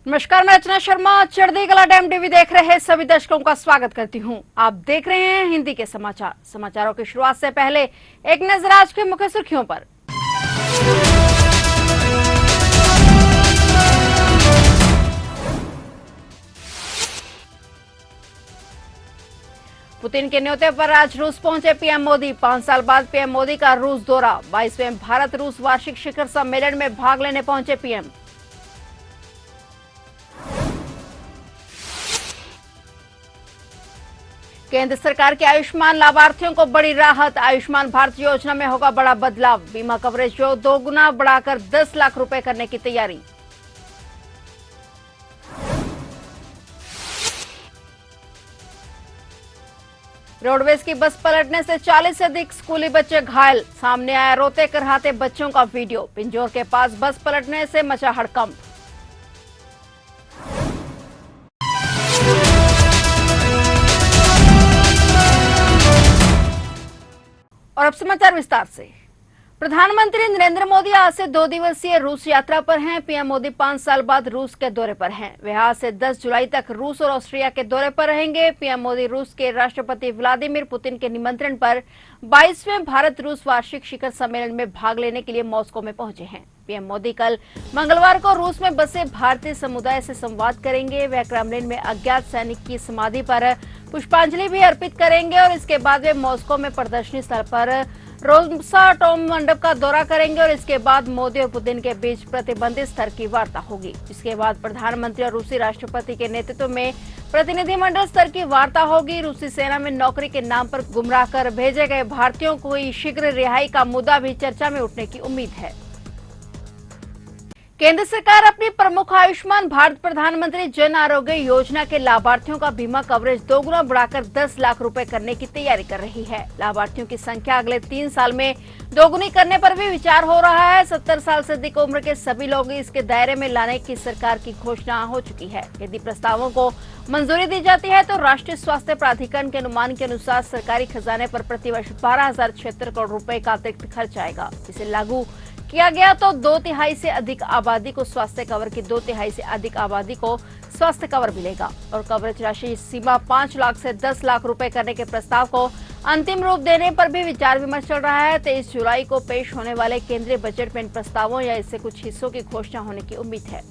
नमस्कार, मैं रचना शर्मा। चढ़ती कला टाइम टीवी देख रहे सभी दर्शकों का स्वागत करती हूं। आप देख रहे हैं हिंदी के समाचार। समाचारों की शुरुआत से पहले एक नजर आज की मुख्य सुर्खियों पर। पुतिन के न्योते पर आज रूस पहुंचे पीएम मोदी। 5 साल बाद पीएम मोदी का रूस दौरा। 22वें भारत रूस वार्षिक शिखर सम्मेलन में भाग लेने पहुंचे पीएम। केंद्र सरकार के आयुष्मान लाभार्थियों को बड़ी राहत। आयुष्मान भारत योजना में होगा बड़ा बदलाव। बीमा कवरेज जो 2 गुना बढ़ाकर 10 लाख रुपए करने की तैयारी। रोडवेज की बस पलटने से 40 से अधिक स्कूली बच्चे घायल। सामने आया रोते कराहते बच्चों का वीडियो। पिंजौर के पास बस पलटने से मचा हड़कंप। और अब समाचार विस्तार से। प्रधानमंत्री नरेंद्र मोदी आज से 2 दिवसीय रूस यात्रा पर हैं। पीएम मोदी 5 साल बाद रूस के दौरे पर हैं। वे आज से 10 जुलाई तक रूस और ऑस्ट्रिया के दौरे पर रहेंगे। पीएम मोदी रूस के राष्ट्रपति व्लादिमीर पुतिन के निमंत्रण पर 22वें भारत रूस वार्षिक शिखर सम्मेलन में भाग लेने के लिए मॉस्को में पहुंचे हैं। पीएम मोदी कल मंगलवार को रूस में बसे भारतीय समुदाय से संवाद करेंगे। वे क्रेमलिन में अज्ञात सैनिक की समाधि पर पुष्पांजलि भी अर्पित करेंगे और इसके बाद वे मॉस्को में प्रदर्शनी स्थल पर रोसाटोम मंडप का दौरा करेंगे और इसके बाद मोदी और पुतिन के बीच प्रतिबंधित स्तर की वार्ता होगी। इसके बाद प्रधानमंत्री और रूसी राष्ट्रपति के नेतृत्व में प्रतिनिधिमंडल स्तर की वार्ता होगी। रूसी सेना में नौकरी के नाम पर गुमराह कर भेजे गए भारतीयों को शीघ्र रिहाई का मुद्दा भी चर्चा में उठने की उम्मीद है। केंद्र सरकार अपनी प्रमुख आयुष्मान भारत प्रधानमंत्री जन आरोग्य योजना के लाभार्थियों का बीमा कवरेज 2 गुना बढ़ाकर 10 लाख रुपए करने की तैयारी कर रही है। लाभार्थियों की संख्या अगले 3 साल में दोगुनी करने पर भी विचार हो रहा है। 70 साल से अधिक उम्र के सभी लोग इसके दायरे में लाने की सरकार की घोषणा हो चुकी है। यदि प्रस्तावों को मंजूरी दी जाती है तो राष्ट्रीय स्वास्थ्य प्राधिकरण के अनुमान के अनुसार सरकारी खजाने पर प्रतिवर्ष 12,076 करोड़ रुपए का अतिरिक्त खर्च आएगा। इसे लागू किया गया तो 2/3 से अधिक आबादी को स्वास्थ्य कवर की 2/3 से अधिक आबादी को स्वास्थ्य कवर मिलेगा और कवरेज राशि सीमा 5 लाख से 10 लाख रुपए करने के प्रस्ताव को अंतिम रूप देने पर भी विचार विमर्श चल रहा है। 23 जुलाई को पेश होने वाले केंद्रीय बजट में इन प्रस्तावों या इससे कुछ हिस्सों की घोषणा होने की उम्मीद है।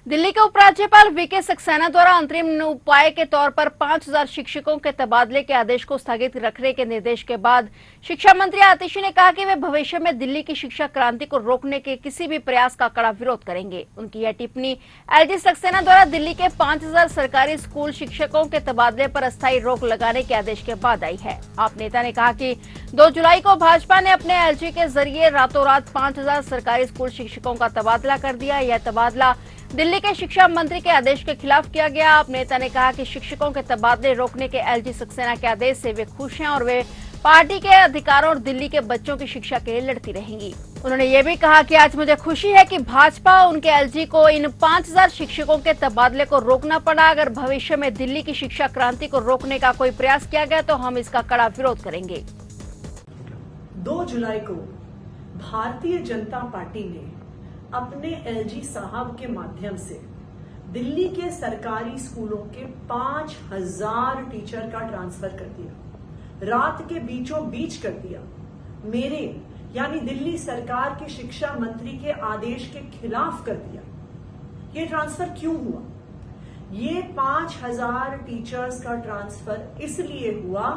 दिल्ली के उपराज्यपाल वीके सक्सेना द्वारा अंतरिम उपाय के तौर पर 5,000 शिक्षकों के तबादले के आदेश को स्थगित रखने के निर्देश के बाद शिक्षा मंत्री आतिशी ने कहा कि वे भविष्य में दिल्ली की शिक्षा क्रांति को रोकने के किसी भी प्रयास का कड़ा विरोध करेंगे। उनकी यह टिप्पणी एलजी सक्सेना द्वारा दिल्ली के 5,000 सरकारी स्कूल शिक्षकों के तबादले पर अस्थायी रोक लगाने के आदेश के बाद आई है। आप नेता ने कहा कि 2 जुलाई को भाजपा ने अपने एलजी के जरिए रातों रात 5,000 सरकारी स्कूल शिक्षकों का तबादला कर दिया। यह तबादला दिल्ली के शिक्षा मंत्री के आदेश के खिलाफ किया गया। आप नेता ने कहा कि शिक्षकों के तबादले रोकने के एलजी सक्सेना के आदेश से वे खुश हैं और वे पार्टी के अधिकारों और दिल्ली के बच्चों की शिक्षा के लिए लड़ती रहेंगी। उन्होंने ये भी कहा कि आज मुझे खुशी है कि भाजपा उनके एलजी को इन 5,000 शिक्षकों के तबादले को रोकना पड़ा। अगर भविष्य में दिल्ली की शिक्षा क्रांति को रोकने का कोई प्रयास किया गया तो हम इसका कड़ा विरोध करेंगे। 2 जुलाई को भारतीय जनता पार्टी ने अपने एलजी साहब के माध्यम से दिल्ली के सरकारी स्कूलों के 5,000 टीचर का ट्रांसफर कर दिया। रात के बीचों बीच कर दिया। मेरे यानी दिल्ली सरकार के शिक्षा मंत्री के आदेश के खिलाफ कर दिया। ये ट्रांसफर क्यों हुआ? ये 5,000 टीचर्स का ट्रांसफर इसलिए हुआ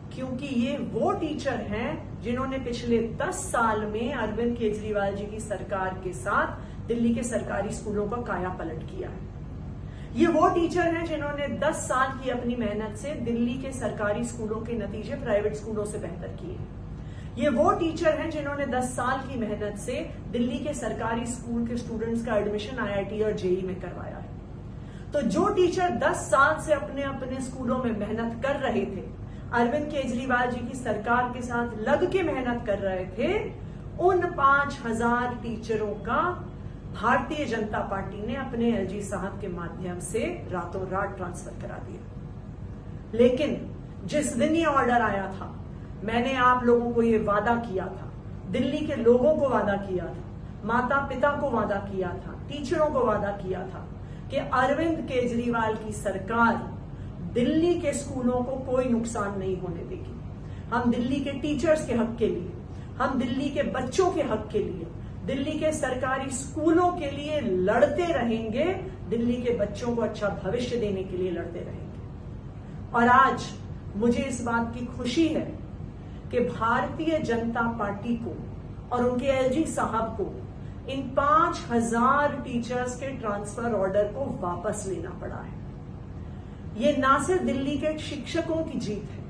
क्योंकि ये वो टीचर हैं जिन्होंने पिछले 10 साल में अरविंद केजरीवाल जी की सरकार के साथ दिल्ली के सरकारी स्कूलों का काया पलट किया है। ये वो टीचर हैं जिन्होंने 10 साल की अपनी मेहनत से दिल्ली के सरकारी स्कूलों के नतीजे प्राइवेट स्कूलों से बेहतर किए। ये वो टीचर हैं जिन्होंने 10 साल की मेहनत से दिल्ली के सरकारी स्कूल के स्टूडेंट्स का एडमिशन आईआईटी और जेईई में करवाया है। तो जो टीचर 10 साल से अपने अपने स्कूलों में मेहनत कर रहे थे, अरविंद केजरीवाल जी की सरकार के साथ लग के मेहनत कर रहे थे, उन 5,000 टीचरों का भारतीय जनता पार्टी ने अपने एलजी साहब के माध्यम से रातों रात ट्रांसफर करा दिया। लेकिन जिस दिन ये ऑर्डर आया था, मैंने आप लोगों को ये वादा किया था, दिल्ली के लोगों को वादा किया था, माता पिता को वादा किया था, टीचरों को वादा किया था कि अरविंद केजरीवाल की सरकार दिल्ली के स्कूलों को कोई नुकसान नहीं होने देगी। हम दिल्ली के टीचर्स के हक के लिए, हम दिल्ली के बच्चों के हक के लिए, दिल्ली के सरकारी स्कूलों के लिए लड़ते रहेंगे, दिल्ली के बच्चों को अच्छा भविष्य देने के लिए लड़ते रहेंगे। और आज मुझे इस बात की खुशी है कि भारतीय जनता पार्टी को और उनके एलजी साहब को इन 5000 टीचर्स के ट्रांसफर ऑर्डर को वापस लेना पड़ा है। ये ना सिर्फ दिल्ली के शिक्षकों की जीत है,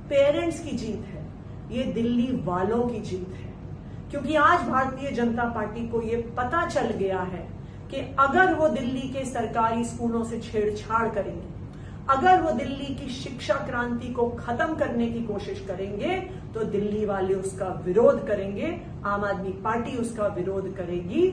पेरेंट्स की जीत है, ये दिल्ली वालों की जीत है। क्योंकि आज भारतीय जनता पार्टी को ये पता चल गया है कि अगर वो दिल्ली के सरकारी स्कूलों से छेड़छाड़ करेंगे, अगर वो दिल्ली की शिक्षा क्रांति को खत्म करने की कोशिश करेंगे, तो दिल्ली वाले उसका विरोध करेंगे, आम आदमी पार्टी उसका विरोध करेगी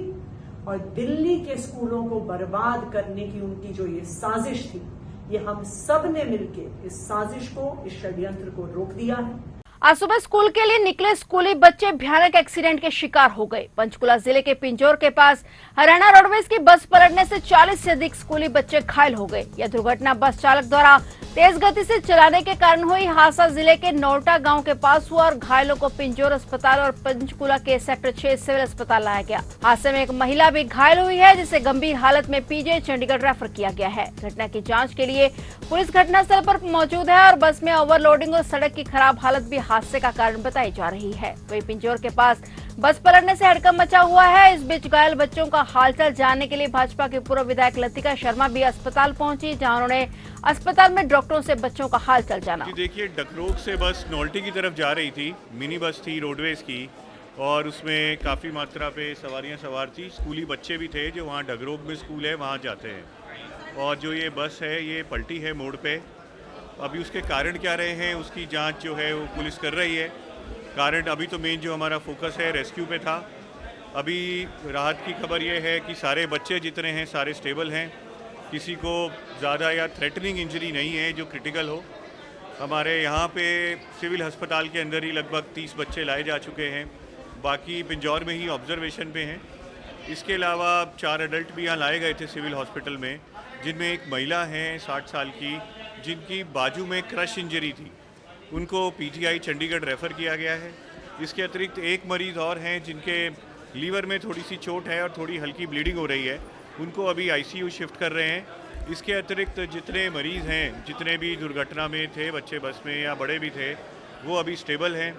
और दिल्ली के स्कूलों को बर्बाद करने की उनकी जो ये साजिश थी, ये हम सब ने मिलकर इस साजिश को, इस षड्यंत्र को रोक दिया है। आज सुबह स्कूल के लिए निकले स्कूली बच्चे भयानक एक्सीडेंट के शिकार हो गए। पंचकुला जिले के पिंजौर के पास हरियाणा रोडवेज की बस पलटने से 40 से अधिक स्कूली बच्चे घायल हो गए। यह दुर्घटना बस चालक द्वारा तेज गति से चलाने के कारण हुई। हादसा जिले के नौटा गांव के पास हुआ और घायलों को पिंजौर अस्पताल और पंचकुला के सेक्टर 6 सिविल अस्पताल लाया गया। हादसे में एक महिला भी घायल हुई है, जिसे गंभीर हालत में पीजीआई चंडीगढ़ रेफर किया गया है। घटना की जाँच के लिए पुलिस घटनास्थल पर मौजूद है और बस में ओवरलोडिंग और सड़क की खराब हालत भी हादसे का कारण बताई जा रही है। वहीं पिंजौर के पास बस पलटने से हड़कंप मचा हुआ है। इस बीच घायल बच्चों का हालचाल जानने के लिए भाजपा के पूर्व विधायक लतिका शर्मा भी अस्पताल पहुंची, जहां उन्होंने अस्पताल में डॉक्टरों से बच्चों का हालचाल जाना। देखिए, डकरोग से बस नोल्टी की तरफ जा रही थी, मिनी बस थी रोडवेज की, और उसमें काफ़ी मात्रा पे सवारियां सवार थी। स्कूली बच्चे भी थे जो वहाँ डकरोग में स्कूल है वहाँ जाते हैं। और जो ये बस है ये पलटी है मोड़ पे। अभी उसके कारण क्या रहे हैं उसकी जांच जो है वो पुलिस कर रही है। कारण अभी तो मेन जो हमारा फोकस है रेस्क्यू पे था। अभी राहत की खबर ये है कि सारे बच्चे जितने हैं सारे स्टेबल हैं, किसी को ज़्यादा या थ्रेटनिंग इंजरी नहीं है जो क्रिटिकल हो। हमारे यहाँ पे सिविल अस्पताल के अंदर ही लगभग 30 बच्चे लाए जा चुके हैं, बाकी पिंजौर में ही ऑब्जर्वेशन पे हैं। इसके अलावा 4 एडल्ट भी यहाँ लाए गए थे सिविल हॉस्पिटल में, जिनमें एक महिला है 60 साल की, जिनकी बाजू में क्रश इंजरी थी, उनको पीजीआई चंडीगढ़ रेफ़र किया गया है। इसके अतिरिक्त एक मरीज़ और हैं जिनके लीवर में थोड़ी सी चोट है और थोड़ी हल्की ब्लीडिंग हो रही है, उनको अभी आईसीयू शिफ्ट कर रहे हैं। इसके अतिरिक्त जितने मरीज़ हैं, जितने भी दुर्घटना में थे, बच्चे बस में या बड़े भी थे, वो अभी स्टेबल हैं।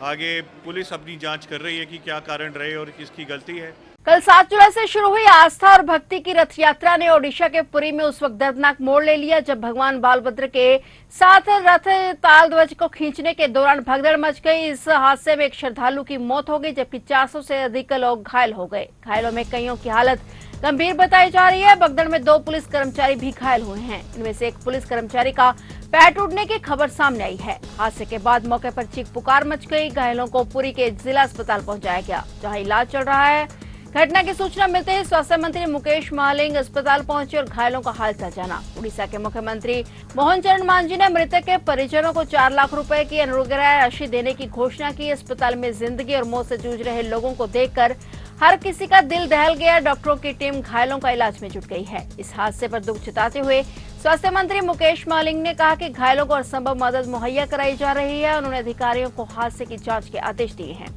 आगे पुलिस अपनी जांच कर रही है कि क्या कारण रहे और किसकी गलती है। कल 7 जुलाई से शुरू हुई आस्था और भक्ति की रथ यात्रा ने ओडिशा के पुरी में उस वक्त दर्दनाक मोड़ ले लिया जब भगवान बालभद्र के साथ रथ ताल ध्वज को खींचने के दौरान भगदड़ मच गई। इस हादसे में एक श्रद्धालु की मौत हो गई, जबकि 400 से अधिक लोग घायल हो गए। घायलों में कईयों की हालत गंभीर बताई जा रही है। भगदड़ में 2 पुलिस कर्मचारी भी घायल हुए हैं। इनमें से एक पुलिस कर्मचारी का पैर टूटने की खबर सामने आई है। हादसे के बाद मौके पर चीख पुकार मच गई। घायलों को पुरी के जिला अस्पताल पहुंचाया गया, जहां इलाज चल रहा है। घटना की सूचना मिलते ही स्वास्थ्य मंत्री मुकेश महालिंग अस्पताल पहुंचे और घायलों का हालचाल जाना। उड़ीसा के मुख्यमंत्री मोहन चरण मांझी ने मृतक के परिजनों को 4 लाख रुपए की अनुग्रह राशि देने की घोषणा की। अस्पताल में जिंदगी और मौत से जूझ रहे लोगों को देखकर हर किसी का दिल दहल गया। डॉक्टरों की टीम घायलों का इलाज में जुट गई है। इस हादसे पर दुख जताते हुए स्वास्थ्य मंत्री मुकेश महालिंग ने कहा कि घायलों को हर संभव मदद मुहैया कराई जा रही है। उन्होंने अधिकारियों को हादसे की जांच के आदेश दिए हैं।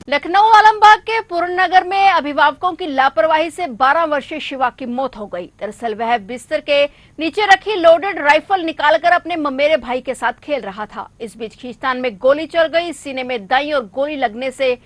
लखनऊ आलमबाग के पूर्णनगर में अभिभावकों की लापरवाही से 12 वर्षीय शिवा की मौत हो गई। दरअसल वह बिस्तर के नीचे रखी लोडेड राइफल निकालकर अपने ममेरे भाई के साथ खेल रहा था। इस बीच खींचतान में गोली चल गई। सीने में दाई और गोली लगने से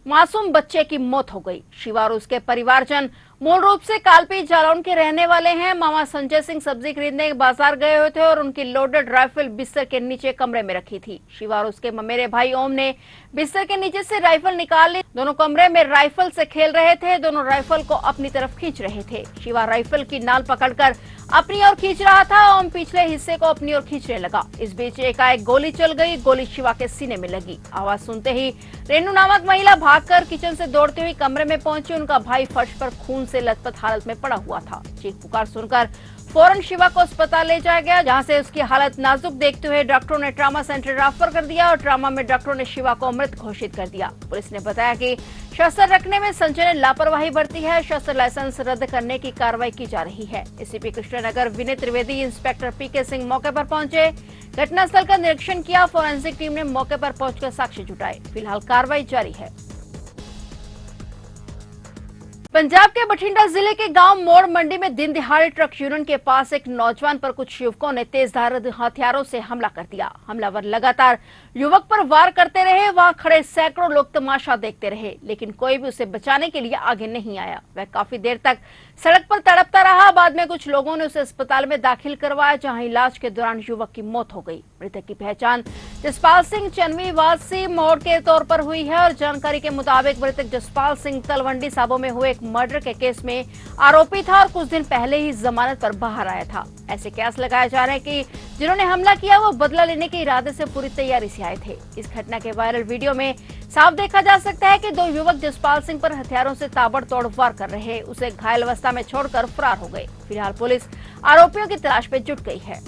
मासूम बच्चे की मौत हो गई। शिवा और उसके परिवारजन मूल रूप से कालपी जालौन के रहने वाले हैं। मामा संजय सिंह सब्जी खरीदने बाजार गए हुए थे और उनकी लोडेड राइफल बिस्तर के नीचे कमरे में रखी थी। शिवा और उसके ममेरे भाई ओम ने बिस्तर के नीचे से राइफल निकाल ली। दोनों कमरे में राइफल से खेल रहे थे। दोनों राइफल को अपनी तरफ खींच रहे थे। शिवा राइफल की नाल पकड़कर अपनी ओर खींच रहा था। ओम पिछले हिस्से को अपनी ओर खींचने लगा। इस बीच एकाएक गोली चल गई। गोली शिवा के सीने में लगी। आवाज सुनते ही रेनू नामक महिला भागकर किचन से दौड़ती हुई कमरे में पहुंची। उनका भाई फर्श पर खून से लथपथ हालत में पड़ा हुआ था। चीख पुकार सुनकर फौरन शिवा को अस्पताल ले जाया गया, जहां से उसकी हालत नाजुक देखते हुए डॉक्टरों ने ट्रॉमा सेंटर रेफर कर दिया और ट्रॉमा में डॉक्टरों ने शिवा को मृत घोषित कर दिया। पुलिस ने बताया कि शस्त्र रखने में संजय ने लापरवाही बरती है, शस्त्र लाइसेंस रद्द करने की कार्रवाई की जा रही है। एसीपी कृष्णनगर विनय त्रिवेदी, इंस्पेक्टर पीके सिंह मौके पर पहुंचे, घटनास्थल का निरीक्षण किया। फोरेंसिक टीम ने मौके पर पहुंचकर साक्ष्य जुटाए। फिलहाल कार्रवाई जारी है। पंजाब के बठिंडा जिले के गांव मोड़ मंडी में दिन दिहाड़े ट्रक यूनियन के पास एक नौजवान पर कुछ युवकों ने तेजधार हथियारों से हमला कर दिया। हमलावर लगातार युवक पर वार करते रहे। वहां खड़े सैकड़ों लोग तमाशा देखते रहे, लेकिन कोई भी उसे बचाने के लिए आगे नहीं आया। वह काफी देर तक सड़क पर तड़पता रहा। बाद में कुछ लोगों ने उसे अस्पताल में दाखिल करवाया, जहां इलाज के दौरान युवक की मौत हो गई। मृतक की पहचान जसपाल सिंह चनवी वासी मोड़ के तौर पर हुई है और जानकारी के मुताबिक मृतक जसपाल सिंह तलवंडी साबो में हुए एक मर्डर के केस में आरोपी था और कुछ दिन पहले ही जमानत पर बाहर आया था। ऐसे कयास लगाए जा रहे हैं कि जिन्होंने हमला किया वो बदला लेने के इरादे से पूरी तैयारी से आए थे। इस घटना के वायरल वीडियो में साफ देखा जा सकता है कि दो युवक जसपाल सिंह पर हथियारों से ताबड़तोड़ वार कर रहे, उसे घायल अवस्था में छोड़कर फरार हो गए। फिलहाल पुलिस आरोपियों की तलाश में जुट गई है।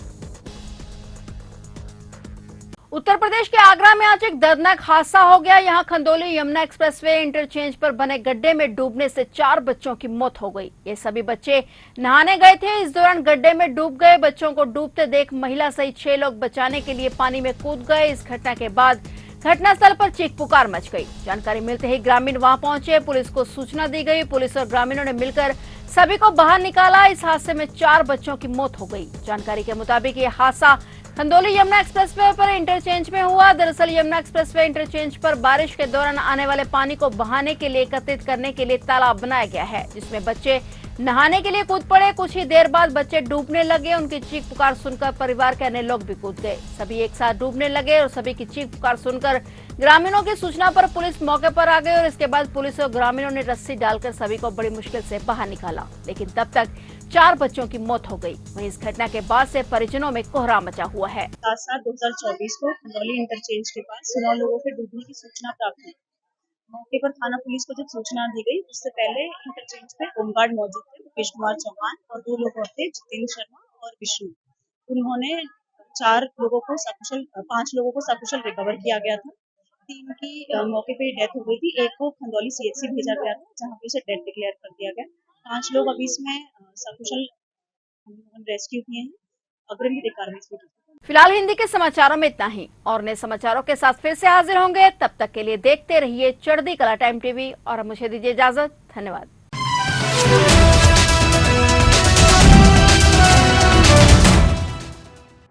उत्तर प्रदेश के आगरा में आज एक दर्दनाक हादसा हो गया। यहां खंदौली यमुना एक्सप्रेसवे इंटरचेंज पर बने गड्ढे में डूबने से 4 बच्चों की मौत हो गई। ये सभी बच्चे नहाने गए थे, इस दौरान गड्ढे में डूब गए। बच्चों को डूबते देख महिला सहित 6 लोग बचाने के लिए पानी में कूद गए। इस घटना के बाद घटनास्थल पर चीख पुकार मच गई। जानकारी मिलते ही ग्रामीण वहां पहुंचे, पुलिस को सूचना दी गई। पुलिस और ग्रामीणों ने मिलकर सभी को बाहर निकाला। इस हादसे में 4 बच्चों की मौत हो गई। जानकारी के मुताबिक ये हादसा खंदौली यमुना एक्सप्रेसवे पर इंटरचेंज में हुआ। दरअसल यमुना एक्सप्रेसवे इंटरचेंज पर बारिश के दौरान आने वाले पानी को बहाने के लिए एकत्रित करने के लिए तालाब बनाया गया है, जिसमें बच्चे नहाने के लिए कूद पड़े। कुछ ही देर बाद बच्चे डूबने लगे। उनकी चीख पुकार सुनकर परिवार के अन्य लोग भी कूद गए। सभी एक साथ डूबने लगे और सभी की चीख पुकार सुनकर ग्रामीणों की सूचना पर पुलिस मौके पर आ गई और इसके बाद पुलिस और ग्रामीणों ने रस्सी डालकर सभी को बड़ी मुश्किल से बाहर निकाला, लेकिन तब तक 4 बच्चों की मौत हो गई। वहीं इस घटना के बाद से परिजनों में कोहराम मचा हुआ है। 7/7/2024 को खंदौली इंटरचेंज के पास 16 लोगों के डूबने की सूचना प्राप्त हुई। मौके पर थाना पुलिस को जब सूचना दी गई, उससे पहले इंटरचेंज पे होमगार्ड मौजूद थे, मुकेश कुमार चौहान, और 2 लोग और थे, जितेंद्र शर्मा और विष्णु। उन्होंने 5 लोगों को सकुशल रिकवर किया गया था। 3 की मौके पे डेथ हो गई थी। एक को खंदौली CHC भेजा गया था, जहाँ पे उसे डेथ डिक्लेयर कर दिया गया। 5 लोग अभी इसमें सकुशल रेस्क्यू किए हैं। अग्रिम विधिक कार्रवाई शुरू। फिलहाल हिंदी के समाचारों में इतना ही, और नए समाचारों के साथ फिर से हाजिर होंगे। तब तक के लिए देखते रहिए चढ़ती कला टाइम टीवी और मुझे दीजिए इजाजत। धन्यवाद।